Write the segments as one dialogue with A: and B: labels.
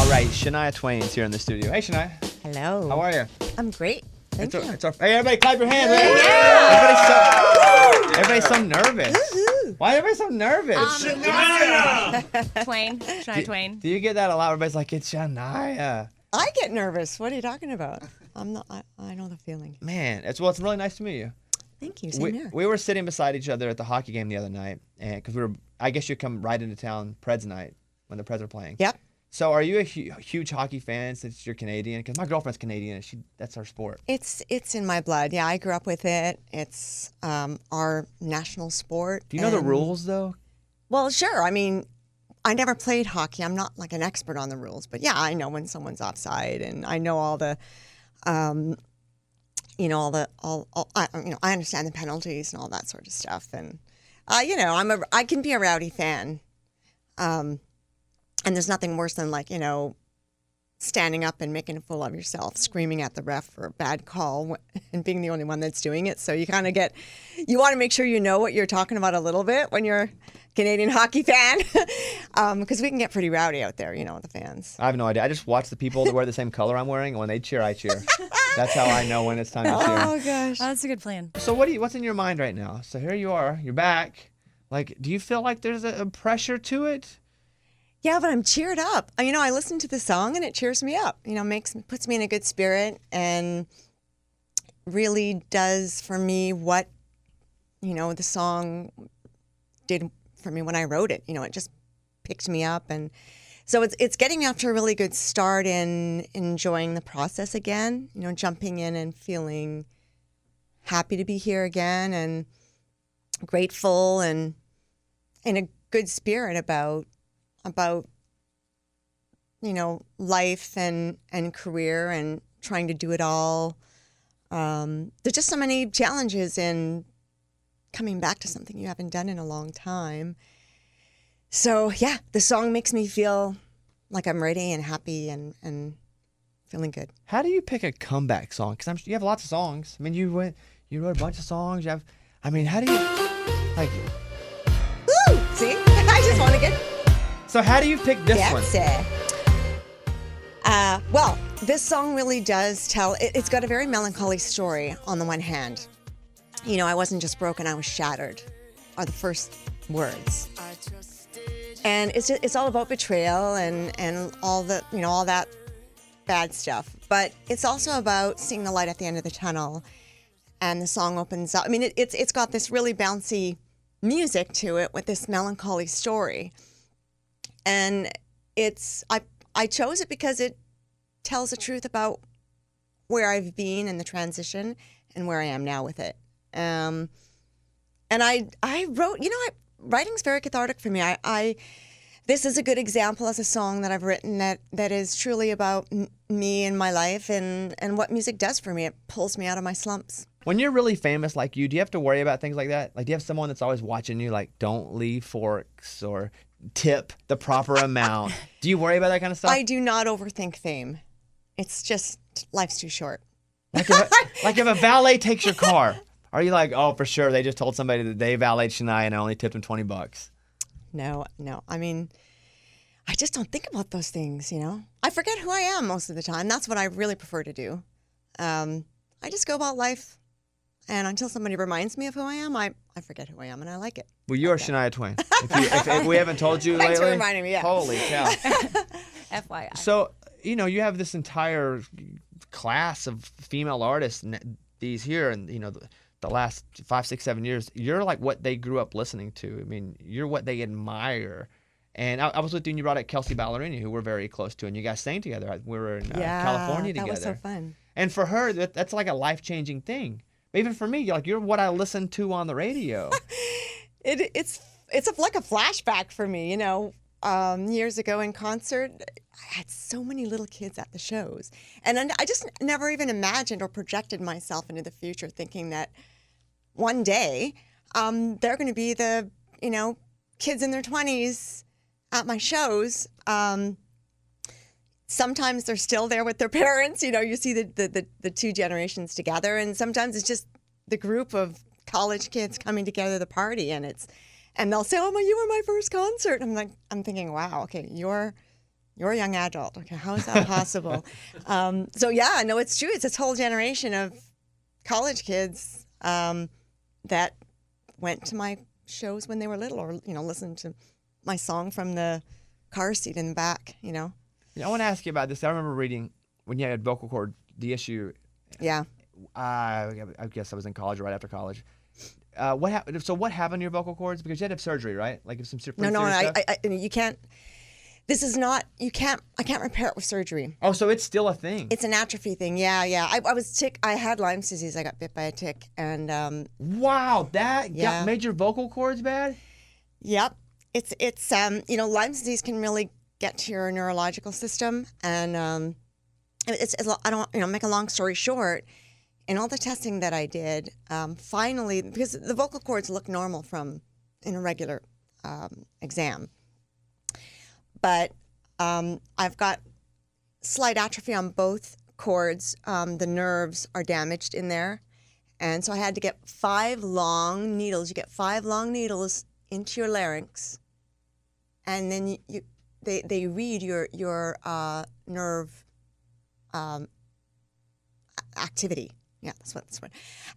A: All right, Shania Twain's here in the studio. Hey, Shania.
B: Hello.
A: How are you?
B: I'm great. Thank you.
A: Hey, everybody, clap your hands.
B: Yeah.
A: Everybody's so nervous.
B: Woo-hoo.
A: Why everybody so nervous?
C: Shania Twain.
A: Do you get that a lot? Everybody's like, it's Shania.
B: I get nervous. What are you talking about? I'm not. I know the feeling.
A: Man, it's really nice to meet you.
B: Thank you. Same here.
A: We were sitting beside each other at the hockey game the other night, and because I guess you come right into town Preds night when the Preds are playing.
B: Yep.
A: So are you a huge hockey fan since you're Canadian? Because my girlfriend's Canadian, and that's our sport.
B: It's in my blood. Yeah, I grew up with it. It's our national sport.
A: Do you know the rules though?
B: Well, sure. I mean, I never played hockey. I'm not like an expert on the rules, but yeah, I know when someone's offside, and I know all the, I understand the penalties and all that sort of stuff, and I can be a rowdy fan, and there's nothing worse than standing up and making a fool of yourself, screaming at the ref for a bad call and being the only one that's doing it. So you kind of you want to make sure you know what you're talking about a little bit when you're a Canadian hockey fan, because we can get pretty rowdy out there, with the fans.
A: I have no idea. I just watch the people that wear the same color I'm wearing, and when they cheer, I cheer. That's how I know when it's time to cheer.
B: Oh, gosh.
C: Oh, that's a good plan.
A: So what's in your mind right now? So here you are, you're back. Like, do you feel like there's a pressure to it?
B: Yeah, but I'm cheered up. I listen to the song and it cheers me up. Puts me in a good spirit and really does for me what, the song did for me when I wrote it. It just picked me up, and so it's getting me off to a really good start in enjoying the process again. Jumping in and feeling happy to be here again and grateful and in a good spirit about life and career and trying to do it all. There's just so many challenges in coming back to something you haven't done in a long time. So yeah, the song makes me feel like I'm ready and happy and feeling good.
A: How do you pick a comeback song? Because you have lots of songs. I mean, you wrote a bunch of songs. How do you
B: Woo! See, I just want to get.
A: So how do you pick this one?
B: Well, this song really does tell. It's got a very melancholy story on the one hand. I wasn't just broken, I was shattered, are the first words. And it's all about betrayal and all the, all that bad stuff. But it's also about seeing the light at the end of the tunnel. And the song opens up. I mean, it's got this really bouncy music to it with this melancholy story. And I chose it because it tells the truth about where I've been in the transition and where I am now with it. And I wrote, writing's very cathartic for me. This is a good example as a song that I've written that is truly about me and my life and what music does for me. It pulls me out of my slumps.
A: When you're really famous like you, do you have to worry about things like that? Like, do you have someone that's always watching you, like, don't leave forks or tip the proper amount? Do you worry about that kind of stuff?
B: I do not overthink fame. It's just, life's too short.
A: Like if a valet takes your car, are you like, oh, for sure, they just told somebody that they valeted Shania and I only tipped them $20?
B: No. I mean, I just don't think about those things, I forget who I am most of the time. That's what I really prefer to do. I just go about life, and until somebody reminds me of who I am, I forget who I am, and I like it.
A: Well, you are Shania Twain. If we haven't told you
B: Thanks
A: lately.
B: for reminding me, yeah.
A: Holy cow.
C: FYI.
A: So, you have this entire class of female artists, these here, and, the last 5, 6, 7 years, you're like what they grew up listening to. I mean, you're what they admire. And I was with you and you brought up Kelsey Ballerini, who we're very close to, and you guys sang together. We were in California together.
B: That was so fun.
A: And for her, that's like a life-changing thing. But even for me, you're what I listen to on the radio.
B: It's like a flashback for me, years ago in concert. I had so many little kids at the shows. And I just never even imagined or projected myself into the future thinking that one day they're going to be the, kids in their 20s at my shows. Sometimes they're still there with their parents. You see the two generations together. And sometimes it's just the group of college kids coming together to party. And they'll say, oh, you were my first concert. I'm thinking, wow, okay, you're You're a young adult. Okay, how is that possible? So yeah, no, it's true. It's this whole generation of college kids that went to my shows when they were little, or listened to my song from the car seat in the back.
A: Yeah, I want to ask you about this. I remember reading when you had vocal cord, the issue.
B: Yeah.
A: I guess I was in college or right after college. What happened? So what happened to your vocal cords? Because you had to have surgery, right? Like if some pretty
B: No,
A: serious stuff?
B: you can't. This is not. You can't. I can't repair it with surgery.
A: Oh, so it's still a thing.
B: It's an atrophy thing. Yeah. I was tick. I had Lyme's disease. I got bit by a tick, and
A: Wow, that
B: Yeah.
A: made your vocal cords bad?
B: yep. It's Lyme's disease can really get to your neurological system, and it's I don't make a long story short. In all the testing that I did, finally, because the vocal cords look normal in a regular exam, but I've got slight atrophy on both cords. The nerves are damaged in there, and so I had to get 5 long needles. You get 5 long needles into your larynx, and then they read your nerve activity. Yeah, that's what.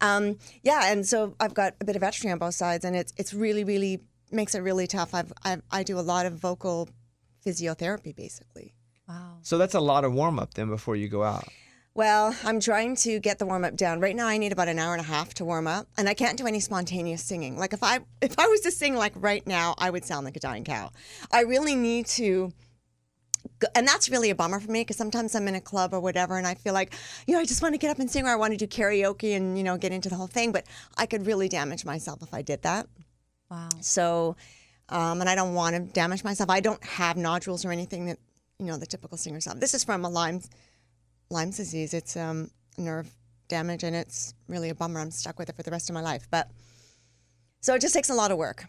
B: And so I've got a bit of atrophy on both sides, and it's really, really makes it really tough. I do a lot of vocal physiotherapy, basically.
C: Wow.
A: So that's a lot of warm up then before you go out.
B: Well, I'm trying to get the warm up down. Right now, I need about an hour and a half to warm up, and I can't do any spontaneous singing. Like if I was to sing like right now, I would sound like a dying cow. I really need to. And that's really a bummer for me, because sometimes I'm in a club or whatever and I feel like, I just want to get up and sing, or I want to do karaoke and, get into the whole thing. But I could really damage myself if I did that.
C: Wow.
B: So, and I don't want to damage myself. I don't have nodules or anything that, the typical singers have. This is from a Lyme's disease. It's nerve damage, and it's really a bummer. I'm stuck with it for the rest of my life. But so it just takes a lot of work.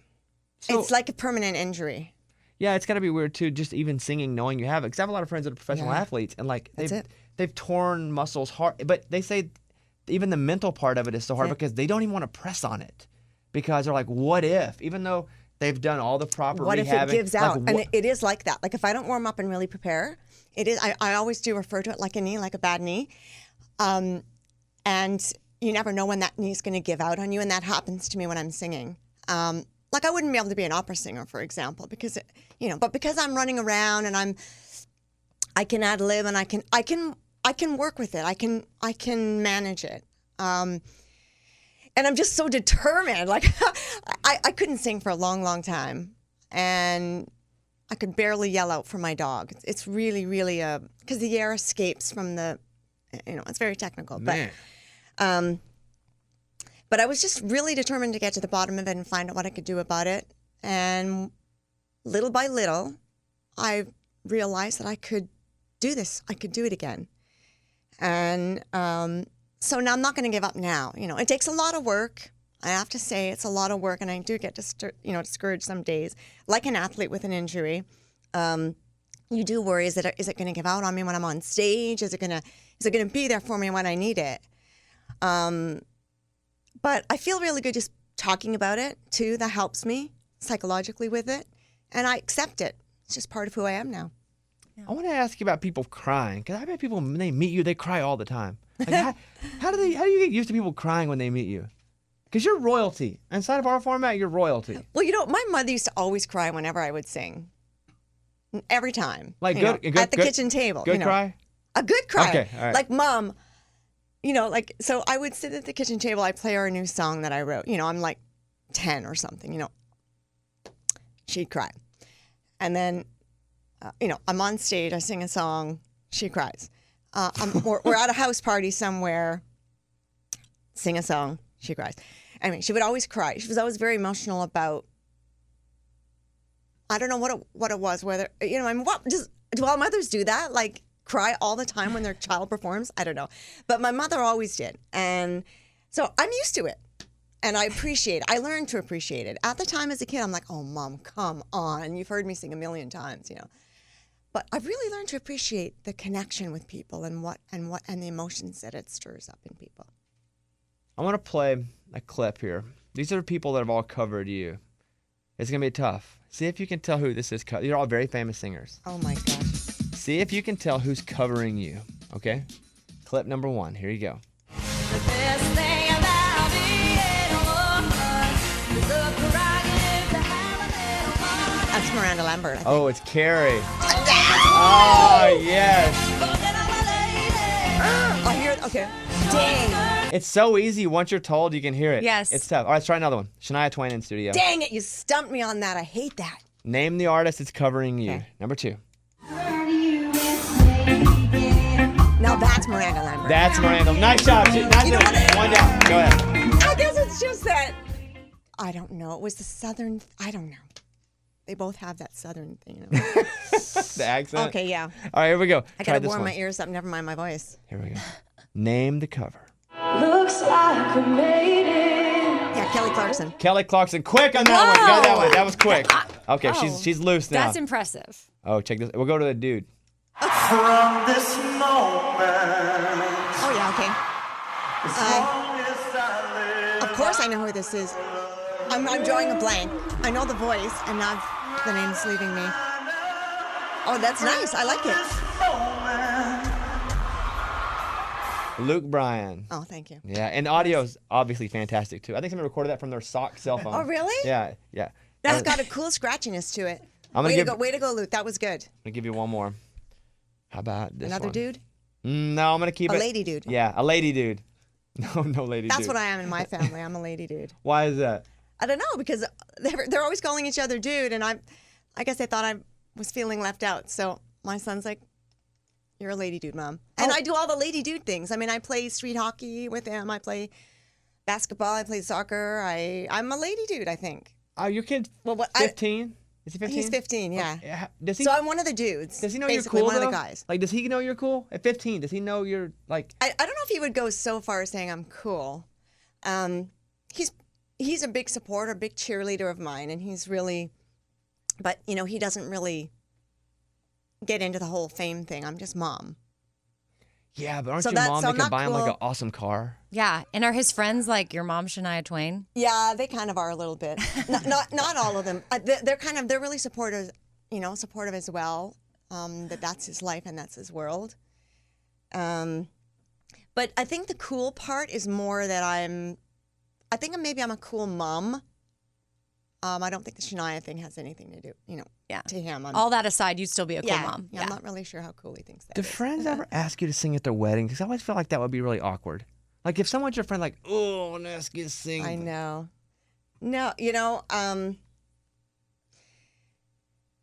A: So-
B: It's like a permanent injury.
A: Yeah, it's got to be weird too, just even singing knowing you have it. Because I have a lot of friends that are professional
B: Yeah.
A: athletes, and like
B: That's it.
A: they've torn muscles hard, but they say even the mental part of it is so hard
B: That's it.
A: because they don't even want to press on it, because they're like, what if? Even though they've done all the proper
B: What if
A: rehabbing,
B: it gives
A: like,
B: out? And it is like that. Like if I don't warm up and really prepare, it is. I always do refer to it like a knee, like a bad knee. And you never know when that knee is going to give out on you, and that happens to me when I'm singing. Like I wouldn't be able to be an opera singer, for example, because but because I'm running around and I can ad lib and I can work with it. I can manage it. And I'm just so determined. Like I couldn't sing for a long, long time, and I could barely yell out for my dog. It's really, really because the air escapes from the, it's very technical,
A: Man.
B: But I was just really determined to get to the bottom of it and find out what I could do about it. And little by little, I realized that I could do this. I could do it again. And so now I'm not going to give up now. It takes a lot of work. I have to say it's a lot of work, and I do get discouraged some days. Like an athlete with an injury, you do worry: is it going to give out on me when I'm on stage? Is it going to be there for me when I need it? But I feel really good just talking about it too. That helps me psychologically with it, and I accept it. It's just part of who I am now.
A: I want to ask you about people crying, because I bet people when they meet you, they cry all the time. Like, how do you get used to people crying when they meet you? Because you're royalty. Inside of our format, you're royalty.
B: Well, my mother used to always cry whenever I would sing. Every time.
A: Like
B: at the kitchen table.
A: Good cry?
B: A good cry.
A: Okay, all right.
B: Like, Mom, so I would sit at the kitchen table, I'd play her a new song that I wrote. I'm like 10 or something, She'd cry. And then, I'm on stage, I sing a song, she cries. We're at a house party somewhere, sing a song, she cries. Anyway, she would always cry. She was always very emotional about, I don't know what it was, whether, do all mothers do that? Like, cry all the time when their child performs? I don't know. But my mother always did. And so I'm used to it. And I learned to appreciate it. At the time as a kid, I'm like, oh, Mom, come on. You've heard me sing a million times, But I've really learned to appreciate the connection with people and the emotions that it stirs up in people.
A: I want to play a clip here. These are people that have all covered you. It's going to be tough. See if you can tell who this is. You're all very famous singers.
B: Oh, my gosh.
A: See if you can tell who's covering you. Okay? Clip number 1. Here you go.
C: The best thing about being alone is the prerogative to have a little fun.
B: That's Miranda Lambert. I think.
A: Oh, it's Carrie. Oh, yes.
B: I hear it. Okay. Dang.
A: It's so easy. Once you're told, you can hear it.
C: Yes.
A: It's tough. All right, let's try another one. Shania Twain in studio.
B: Dang it. You stumped me on that. I hate that.
A: Name the artist that's covering you.
B: Okay.
A: Number 2.
B: Now that's Miranda Lambert.
A: That's Miranda. Nice job. Nice
B: You know
A: job.
B: what?
A: One down. Go ahead.
B: I guess it's just that. I don't know. It was the southern. I don't know. They both have that southern thing. You know?
A: The accent.
B: Okay, yeah.
A: All right, here we go.
B: I
A: Try
B: gotta
A: this
B: warm
A: one.
B: my ears up. Never mind my voice.
A: Here we go. Name the cover.
D: Looks like we made it.
B: Yeah, Kelly Clarkson.
A: Kelly Clarkson. Quick on that one. Got that one. That was quick. Okay,
C: Oh,
A: she's loose now.
C: That's impressive.
A: Oh, check this. We'll go to the dude.
D: From this moment,
B: Oh yeah, okay.
D: as long as I live,
B: Of course I know who this is. I'm drawing a blank. I know the voice, and now the name's leaving me. Oh, that's nice. I like it.
A: Luke Bryan.
B: Oh, thank you.
A: Yeah, and the audio's obviously fantastic too. I think somebody recorded that from their stock cell phone.
B: Oh, really?
A: Yeah, yeah.
B: That's got a cool scratchiness to it.
A: I'm gonna
B: Way
A: give-
B: to go, way to go, Luke. That was good.
A: I'm gonna give you one more. How about this
B: Another
A: one?
B: dude?
A: No, I'm gonna keep
B: A
A: it.
B: lady dude.
A: Yeah, a lady dude. No lady dude.
B: That's what I am in my family. I'm a lady dude.
A: Why is that?
B: I don't know, because they're always calling each other dude, and I guess they thought I was feeling left out. So my son's like, "You're a lady dude, Mom." And
A: Oh.
B: I do all the lady dude things. I mean, I play street hockey with him. I play basketball. I play soccer. I'm a lady dude, I think.
A: Oh, your kid's
B: Well, what
A: 15? Is he 15?
B: He's 15, yeah.
A: Yeah. Does he?
B: So I'm one of the dudes.
A: Does he know you're
B: basically
A: cool
B: one
A: though?
B: of the guys.
A: Like, does he know you're cool at 15? Does he know you're like?
B: I don't know if he would go so far as saying I'm cool. He's a big supporter, big cheerleader of mine, and he's really, but you know, he doesn't really get into the whole fame thing. I'm just mom.
A: Yeah, but aren't
B: So
A: you
B: that-
A: mom
B: so
A: that
B: I'm
A: can
B: not
A: buy him like
B: cool.
A: an awesome car?
C: Yeah. And are his friends like your mom, Shania Twain?
B: Yeah, they kind of are a little bit. Not all of them. They're really supportive. You know, supportive as well. That's his life and that's his world. But I think the cool part is more that I think maybe I'm a cool mom. I don't think the Shania thing has anything to do, you know,
C: Yeah.
B: to him.
C: All that aside, you'd still be a cool
B: yeah,
C: mom.
B: Yeah, I'm not really sure how cool he thinks that
A: Do
B: is.
A: friends ever ask you to sing at their wedding? Because I always feel like that would be really awkward. Like if someone's your friend, like, oh, I want to ask you to sing.
B: I know. No, you know,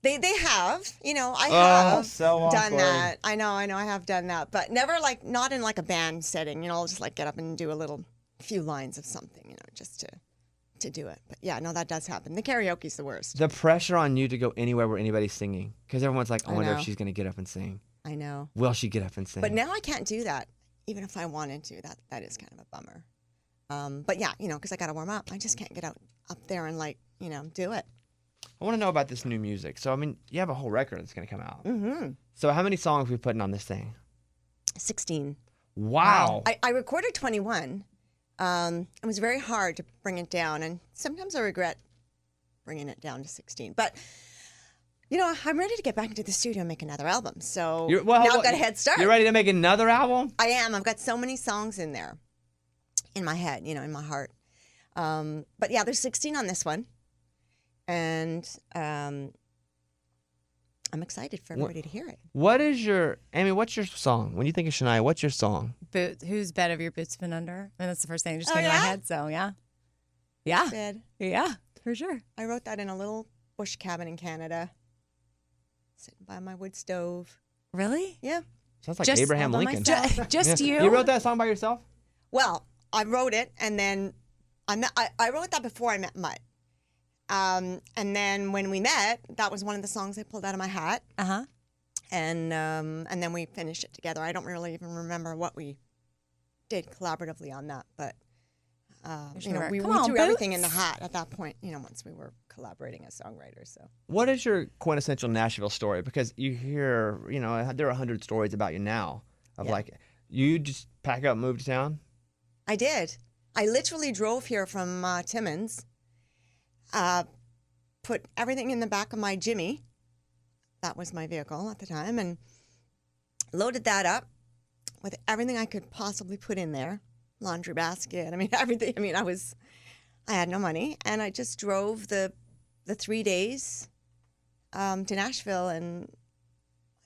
B: they have, you know, I have
A: so
B: done
A: awkward.
B: that. I know, I have done that, but never like, not in like a band setting, you know, I'll just like get up and do a few lines of something, you know, just to do it. But yeah, no, that does happen. The karaoke's the worst.
A: The pressure on you to go anywhere where anybody's singing. Because everyone's like, I
B: I
A: wonder if
B: know.
A: she's going to get up and sing.
B: I know.
A: Will she get up and sing?
B: But now I can't do that, even if I wanted to. That is kind of a bummer. But yeah, you know, because I got to warm up. I just can't get up there and like, you know, do it.
A: I want to know about this new music. So, I mean, you have a whole record that's going to come out.
B: Mm-hmm.
A: So how many songs are we putting on this thing?
B: 16.
A: Wow.
B: I recorded 21. It was very hard to bring it down, and sometimes I regret bringing it down to 16. But you know, I'm ready to get back into the studio and make another album. So now I've got a head start.
A: You're ready to make another album?
B: I am. I've got so many songs in there, in my head, you know, in my heart. But yeah, there's 16 on this one, and I'm excited for everybody to hear it.
A: What's your song? When you think of Shania, what's your song?
C: Whose bed have your boots been under? I mean, that's the first thing that just
B: Oh,
C: came to my
B: yeah?
C: head. So yeah. Yeah.
B: Bed.
C: Yeah, for sure.
B: I wrote that in a little bush cabin in Canada, sitting by my wood stove.
C: Really?
B: Yeah.
A: Sounds like
C: Just
A: Abraham
B: all by
A: Lincoln.
B: myself.
C: Just
A: Yeah.
C: you?
A: You wrote that song by yourself?
B: Well, I wrote it, and then I wrote that before I met Mutt. And then when we met, that was one of the songs I pulled out of my hat,
C: Uh-huh.
B: and then we finished it together. I don't really even remember what we did collaboratively on that, but you know, we
C: Come on,
B: threw everything in the
C: Boots.
B: hat at that point. You know, once we were collaborating as songwriters. So
A: What is your quintessential Nashville story? Because you hear, you know, there are 100 stories about you now of
B: Yeah.
A: like, you just pack up and move to town?
B: I did. I literally drove here from Timmins, put everything in the back of my Jimmy. That was my vehicle at the time, and loaded that up with everything I could possibly put in there, laundry basket. I mean, everything. I mean, I had no money, and I just drove the 3 days to Nashville, and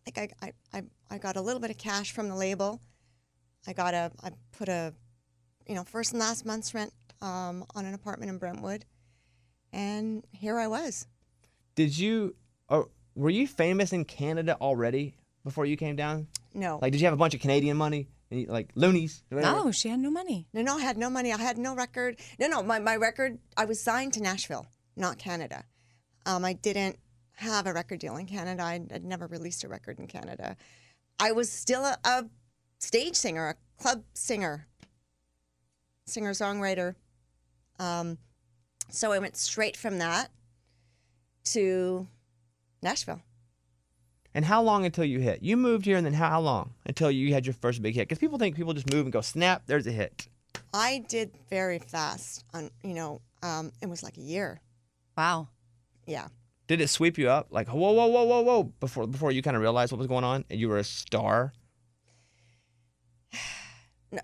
B: I think I got a little bit of cash from the label. I put a first and last month's rent on an apartment in Brentwood, and here I was.
A: Were you famous in Canada already before you came down?
B: No.
A: Like, did you have a bunch of Canadian money? Like loonies?
E: No, she had no money.
B: No, I had no money. I had no record. No, my record, I was signed to Nashville, not Canada. I didn't have a record deal in Canada. I'd never released a record in Canada. I was still a stage singer, a club singer, singer-songwriter. So I went straight from that to Nashville.
A: And how long until you hit? You moved here, and then how long until you had your first big hit? Because people think people just move and go, snap, there's a hit.
B: I did very fast. It was like a year.
E: Wow.
B: Yeah.
A: Did it sweep you up? Like, whoa, whoa, whoa, whoa, whoa, before you kind of realized what was going on and you were a star?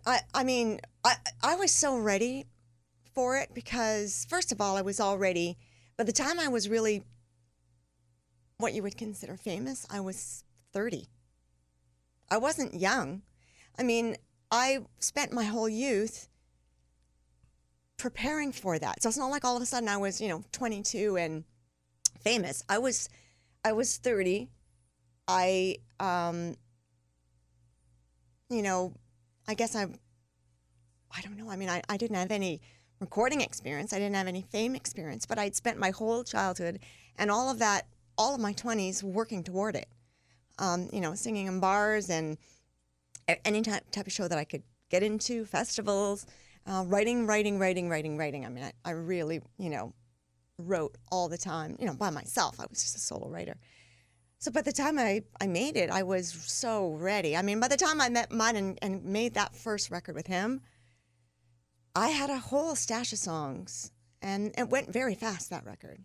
B: I was so ready for it because, first of all, I was already, by the time I was really what you would consider famous, I was 30. I wasn't young. I mean, I spent my whole youth preparing for that. So it's not like all of a sudden I was, 22 and famous. I was 30. I guess I don't know. I mean, I didn't have any recording experience. I didn't have any fame experience, but I'd spent my whole childhood and all of my 20s working toward it. Singing in bars and any type of show that I could get into, festivals, writing. I mean, I really, wrote all the time, by myself. I was just a solo writer. So by the time I made it, I was so ready. I mean, by the time I met Mutt and made that first record with him, I had a whole stash of songs, and it went very fast, that record,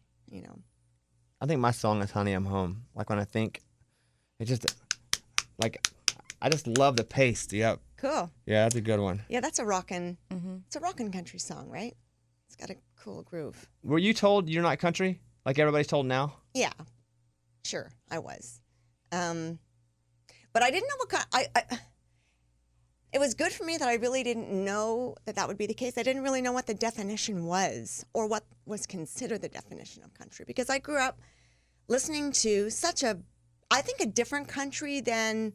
A: I think my song is Honey, I'm Home. Like, when I think, it just, like, I just love the pace. Yep.
B: Cool.
A: Yeah, that's a good one.
B: Yeah, that's a rockin', it's a rockin' country song, right? It's got a cool groove.
A: Were you told you're not country? Like everybody's told now?
B: Yeah, sure, I was. But I didn't know what kind, it was good for me that I really didn't know that would be the case. I didn't really know what the definition was or what was considered the definition of country, because I grew up listening to I think a different country than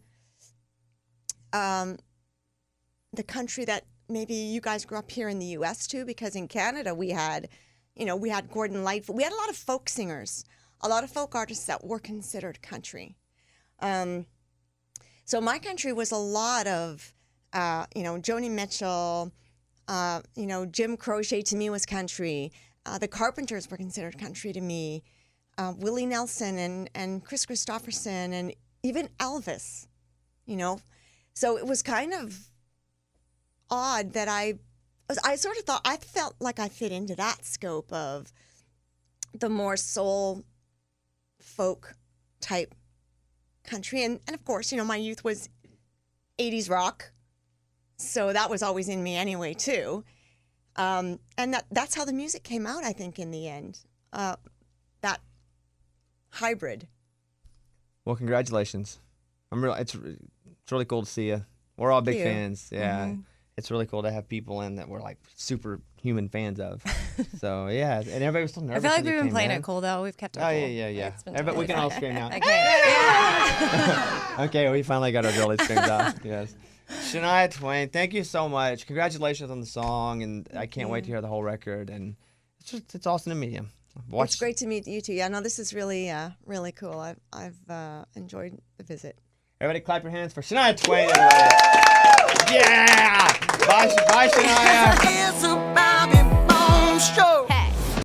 B: the country that maybe you guys grew up here in the U.S. too, because in Canada we had Gordon Lightfoot. We had a lot of folk singers, a lot of folk artists that were considered country. So my country was a lot of, Joni Mitchell, Jim Croce to me was country. The Carpenters were considered country to me. Willie Nelson and Chris Christopherson and even Elvis, So it was kind of odd that I sort of thought, I felt like I fit into that scope of the more soul folk type country. And of course, my youth was 80s rock. So that was always in me anyway, too. And that's how the music came out, I think, in the end. That hybrid.
A: Well, congratulations. It's really cool to see you. We're all big fans. Yeah. Mm-hmm. It's really cool to have people in that we're like superhuman fans of. So, yeah. And everybody was still nervous.
E: I feel like we've been playing it cool, though. We've kept it cool.
A: Oh, yeah.
E: Totally
A: we can all scream now.
E: Okay. Yeah.
A: Okay, we finally got our girly screams off. Yes. Shania Twain, thank you so much. Congratulations on the song, and I can't wait to hear the whole record. And it's awesome to meet you.
B: It's great to meet you too. Yeah, no, this is really, really cool. I've enjoyed the visit.
A: Everybody, clap your hands for Shania Twain. Everybody. Yeah! Bye, Shania.